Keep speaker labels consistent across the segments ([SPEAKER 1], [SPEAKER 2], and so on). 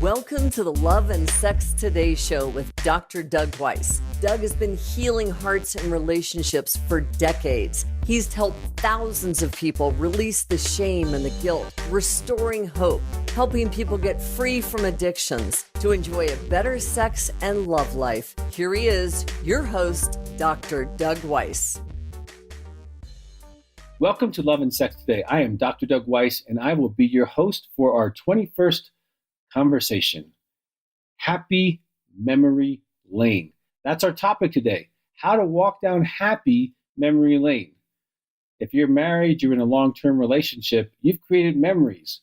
[SPEAKER 1] Welcome to the Love and Sex Today show with Dr. Doug Weiss. Doug has been healing hearts and relationships for decades. He's helped thousands of people release the shame and the guilt, restoring hope, helping people get free from addictions to enjoy a better sex and love life. Here he is, your host, Dr. Doug Weiss.
[SPEAKER 2] Welcome to Love and Sex Today. I am Dr. Doug Weiss, and I will be your host for our 21st conversation. Happy Memory Lane. That's our topic today. How to walk down happy memory lane. If you're married, you're in a long-term relationship, you've created memories.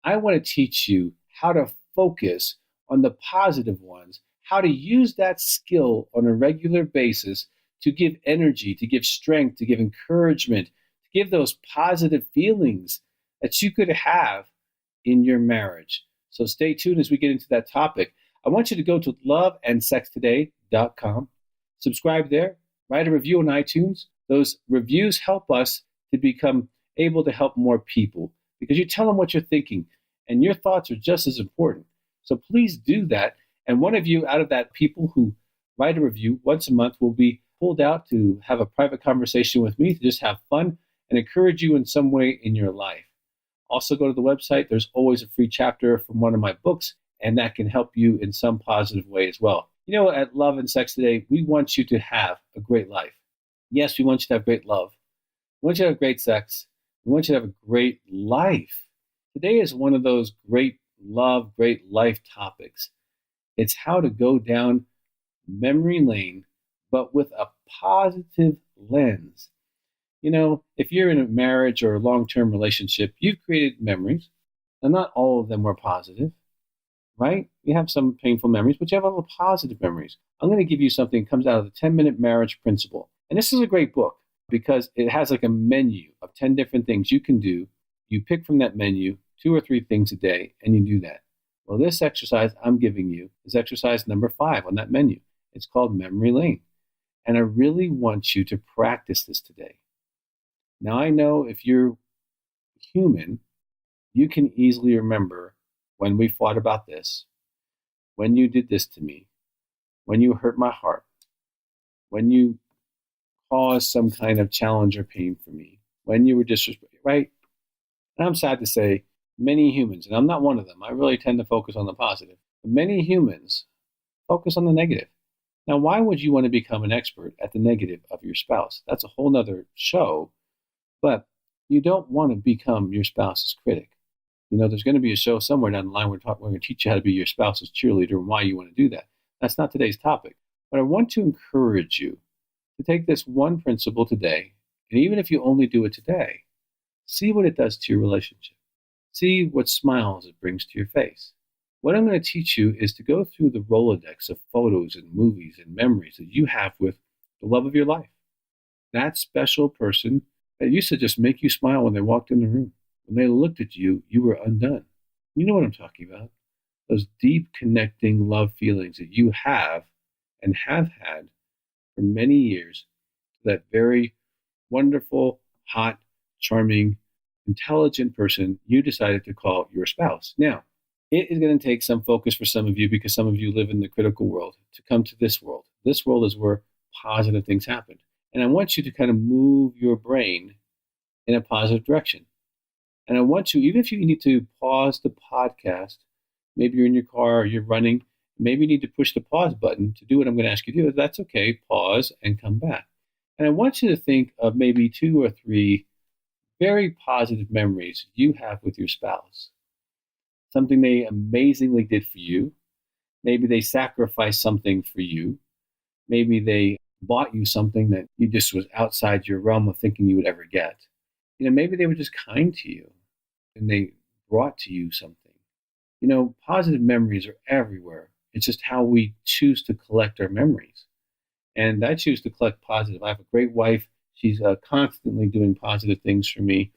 [SPEAKER 2] I want to teach you how to focus on the positive ones, how to use that skill on a regular basis to give energy, to give strength, to give encouragement, to give those positive feelings that you could have in your marriage. So stay tuned as we get into that topic. I want you to go to loveandsextoday.com, subscribe there, write a review on iTunes. Those reviews help us to become able to help more people because you tell them what you're thinking, and your thoughts are just as important. So please do that. And one of you out of that people who write a review once a month will be pulled out to have a private conversation with me to just have fun and encourage you in some way in your life. Also go to the website. There's always a free chapter from one of my books, and that can help you in some positive way as well. You know, at Love and Sex Today, we want you to have a great life. Yes, we want you to have great love. We want you to have great sex. We want you to have a great life. Today is one of those great love, great life topics. It's how to go down memory lane, but with a positive lens. You know, if you're in a marriage or a long-term relationship, you've created memories, and not all of them were positive, right? You have some painful memories, but you have other positive memories. I'm going to give you something that comes out of the 10-minute marriage principle. And this is a great book because it has like a menu of 10 different things you can do. You pick from that menu 2 or 3 things a day, and you do that. Well, this exercise I'm giving you is exercise number 5 on that menu. It's called Memory Lane. And I really want you to practice this today. Now, I know if you're human, you can easily remember when we fought about this, when you did this to me, when you hurt my heart, when you caused some kind of challenge or pain for me, when you were disrespectful, right? And I'm sad to say, many humans, and I'm not one of them, I really tend to focus on the positive, but many humans focus on the negative. Now, why would you want to become an expert at the negative of your spouse? That's a whole nother show. But you don't want to become your spouse's critic. You know, there's going to be a show somewhere down the line where we're going to teach you how to be your spouse's cheerleader and why you want to do that. That's not today's topic. But I want to encourage you to take this one principle today, and even if you only do it today, see what it does to your relationship. See what smiles it brings to your face. What I'm going to teach you is to go through the Rolodex of photos and movies and memories that you have with the love of your life. That special person that used to just make you smile when they walked in the room. When they looked at you, you were undone. You know what I'm talking about. Those deep connecting love feelings that you have and have had for many years. That very wonderful, hot, charming, intelligent person you decided to call your spouse. Now, it is going to take some focus for some of you because some of you live in the critical world to come to this world. This world is where positive things happen. And I want you to kind of move your brain in a positive direction. And I want you, even if you need to pause the podcast, maybe you're in your car or you're running, maybe you need to push the pause button to do what I'm going to ask you to do. That's okay. Pause and come back. And I want you to think of maybe 2 or 3 very positive memories you have with your spouse. Something they amazingly did for you. Maybe they sacrificed something for you. Maybe they bought you something that you just was outside your realm of thinking you would ever get. You know, maybe they were just kind to you and they brought to you something. You know, positive memories are everywhere. It's just how we choose to collect our memories. And I choose to collect positive. I have a great wife. She's constantly doing positive things for me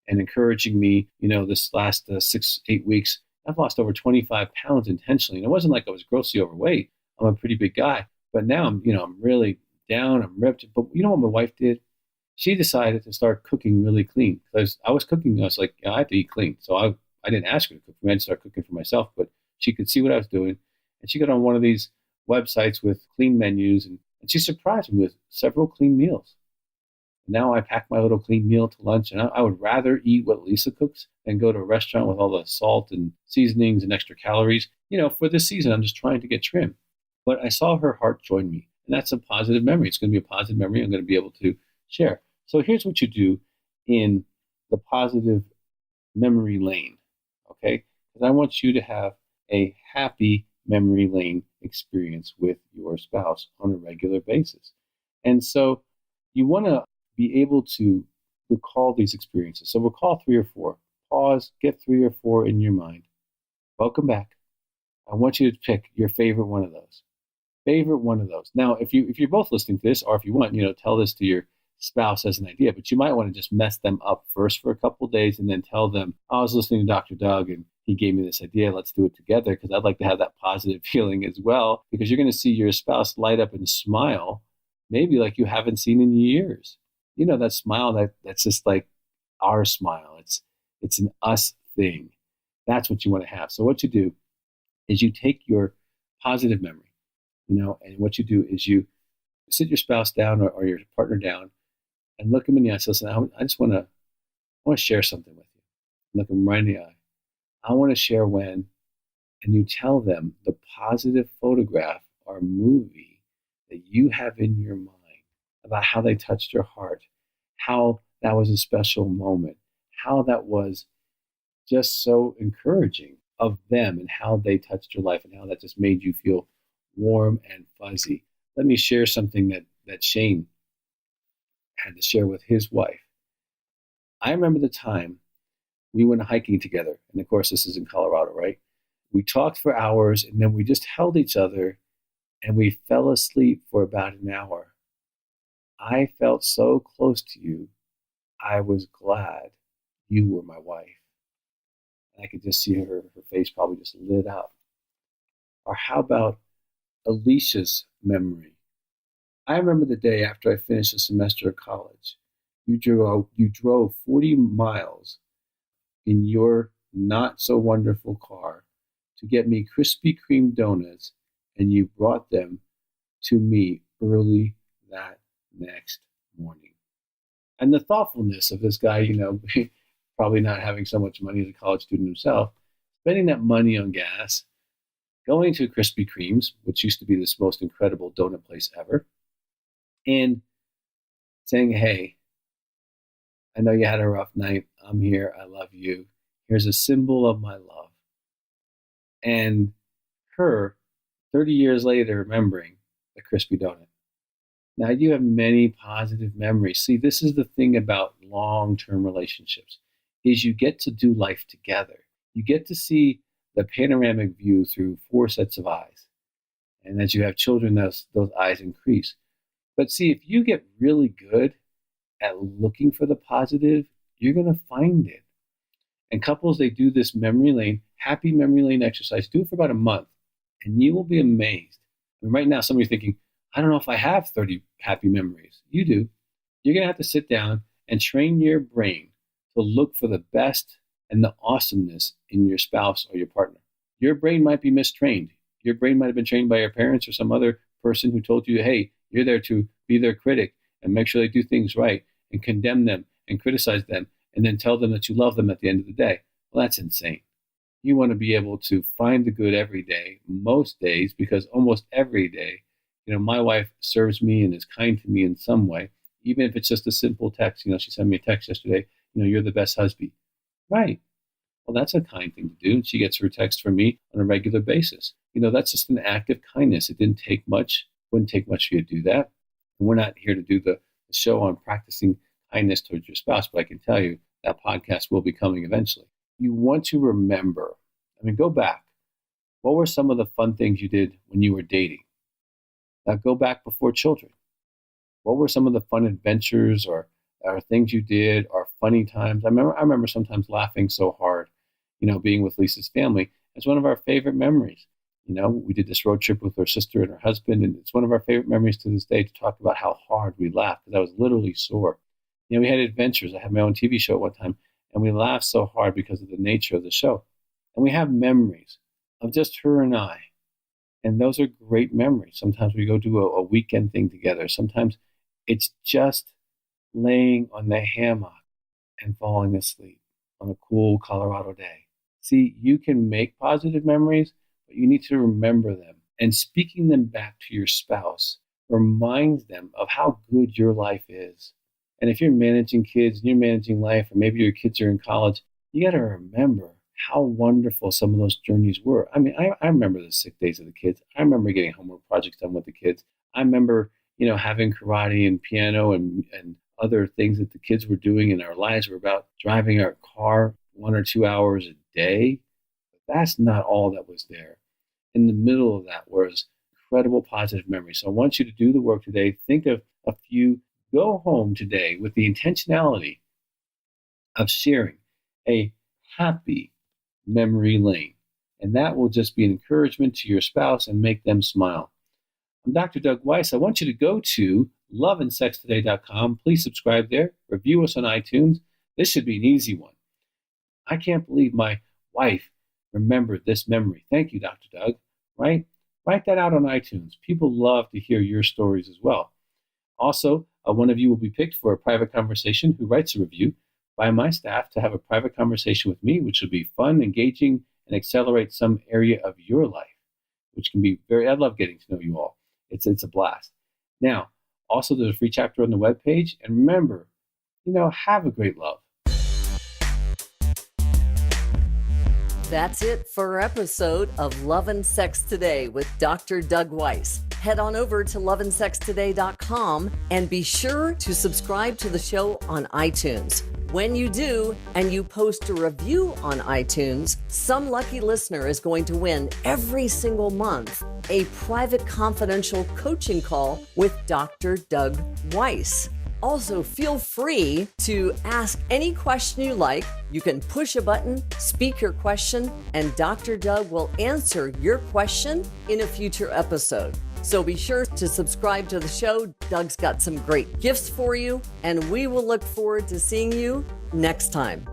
[SPEAKER 2] and encouraging me. You know, this last 6-8 weeks, I've lost over 25 pounds intentionally. And it wasn't like I was grossly overweight. I'm a pretty big guy. But now I'm really down, I'm ripped. But you know what my wife did? She decided to start cooking really clean. Because I was cooking, I was like, I have to eat clean. So I didn't ask her to cook for me. I had to start cooking for myself. But She could see what I was doing. And she got on one of these websites with clean menus, and she surprised me with several clean meals. Now I pack my little clean meal to lunch, and I would rather eat what Lisa cooks than go to a restaurant with all the salt and seasonings and extra calories. For this season, I'm just trying to get trim. But I saw her heart join me, and that's a positive memory. It's going to be a positive memory I'm going to be able to share. So here's what you do in the positive memory lane, okay? Because I want you to have a happy memory lane experience with your spouse on a regular basis. And so you want to be able to recall these experiences. So recall 3 or 4. Pause, get 3 or 4 in your mind. Welcome back. I want you to pick your favorite one of those. Favorite one of those. Now, if you're both listening to this, or if you want, tell this to your spouse as an idea, but you might want to just mess them up first for a couple of days and then tell them, I was listening to Dr. Doug and he gave me this idea. Let's do it together, because I'd like to have that positive feeling as well, because you're going to see your spouse light up and smile, maybe like you haven't seen in years. That smile that's just like our smile. It's an us thing. That's what you want to have. So what you do is you take your positive memory, and what you do is you sit your spouse down or your partner down and look them in the eye. Listen, I just want to share something with you. Look them right in the eye. I want to share when, and you tell them the positive photograph or movie that you have in your mind about how they touched your heart, how that was a special moment, how that was just so encouraging of them, and how they touched your life, and how that just made you feel warm and fuzzy. Let me share something that Shane had to share with his wife. I remember the time we went hiking together, and of course this is in Colorado, right? We talked for hours, and then we just held each other, and we fell asleep for about an hour. I felt so close to you. I was glad you were my wife. And I could just see her face probably just lit up. Or how about Alicia's memory? I remember the day after I finished a semester of college. You drove 40 miles in your not so wonderful car to get me Krispy Kreme donuts, and you brought them to me early that next morning. And the thoughtfulness of this guy, probably not having so much money as a college student himself, spending that money on gas, going to Krispy Kreme's, which used to be this most incredible donut place ever, and saying, hey, I know you had a rough night. I'm here. I love you. Here's a symbol of my love. And her, 30 years later, remembering the crispy donut. Now, you have many positive memories. See, this is the thing about long-term relationships, is you get to do life together. You get to see the panoramic view through 4 sets of eyes. And as you have children, those eyes increase. But see, if you get really good at looking for the positive, you're going to find it. And couples, they do this happy memory lane exercise. Do it for about a month, and you will be amazed. I mean, right now, some of you are thinking, I don't know if I have 30 happy memories. You do. You're going to have to sit down and train your brain to look for the best and the awesomeness in your spouse or your partner. Your brain might be mistrained. Your brain might have been trained by your parents or some other person who told you, hey, you're there to be their critic and make sure they do things right and condemn them and criticize them and then tell them that you love them at the end of the day. Well, that's insane. You want to be able to find the good every day, most days, because almost every day, my wife serves me and is kind to me in some way, even if it's just a simple text. She sent me a text yesterday, you're the best husband. Right. Well, that's a kind thing to do. She gets her text from me on a regular basis. That's just an act of kindness. It didn't take much. Wouldn't take much for you to do that. And we're not here to do the show on practicing kindness towards your spouse, but I can tell you that podcast will be coming eventually. You want to remember, go back. What were some of the fun things you did when you were dating? Now go back before children. What were some of the fun adventures or things you did or funny times? I remember sometimes laughing so hard, being with Lisa's family. It's one of our favorite memories. We did this road trip with her sister and her husband, and it's one of our favorite memories to this day to talk about how hard we laughed, because I was literally sore. We had adventures. I had my own TV show at one time, and we laughed so hard because of the nature of the show. And we have memories. of just her and I. And those are great memories. Sometimes we go do a weekend thing together. Sometimes it's just laying on the hammock and falling asleep on a cool Colorado day. See, you can make positive memories, but you need to remember them. And speaking them back to your spouse reminds them of how good your life is. And if you're managing kids and you're managing life, or maybe your kids are in college, you got to remember how wonderful some of those journeys were. I mean, I remember the sick days of the kids. I remember getting homework projects done with the kids. I remember, having karate and piano and other things that the kids were doing in our lives. Were about driving our car 1 or 2 hours a day. But that's not all that was there. In the middle of that was incredible positive memories. So I want you to do the work today. Think of a few. Go home today with the intentionality of sharing a happy memory lane. And that will just be an encouragement to your spouse and make them smile. I'm Dr. Doug Weiss. I want you to go to loveandsextoday.com. Please subscribe there. Review us on iTunes. This should be an easy one. I can't believe my wife remembered this memory. Thank you, Dr. Doug. Right? Write that out on iTunes. People love to hear your stories as well. Also, one of you will be picked for a private conversation who writes a review by my staff to have a private conversation with me, which will be fun, engaging, and accelerate some area of your life, which can be I love getting to know you all. It's a blast. Now, also there's a free chapter on the webpage. And remember, have a great love.
[SPEAKER 1] That's it for our episode of Love and Sex Today with Dr. Doug Weiss. Head on over to loveandsextoday.com and be sure to subscribe to the show on iTunes. When you do, and you post a review on iTunes, some lucky listener is going to win every single month a private confidential coaching call with Dr. Doug Weiss. Also, feel free to ask any question you like. You can push a button, speak your question, and Dr. Doug will answer your question in a future episode. So be sure to subscribe to the show. Doug's got some great gifts for you, and we will look forward to seeing you next time.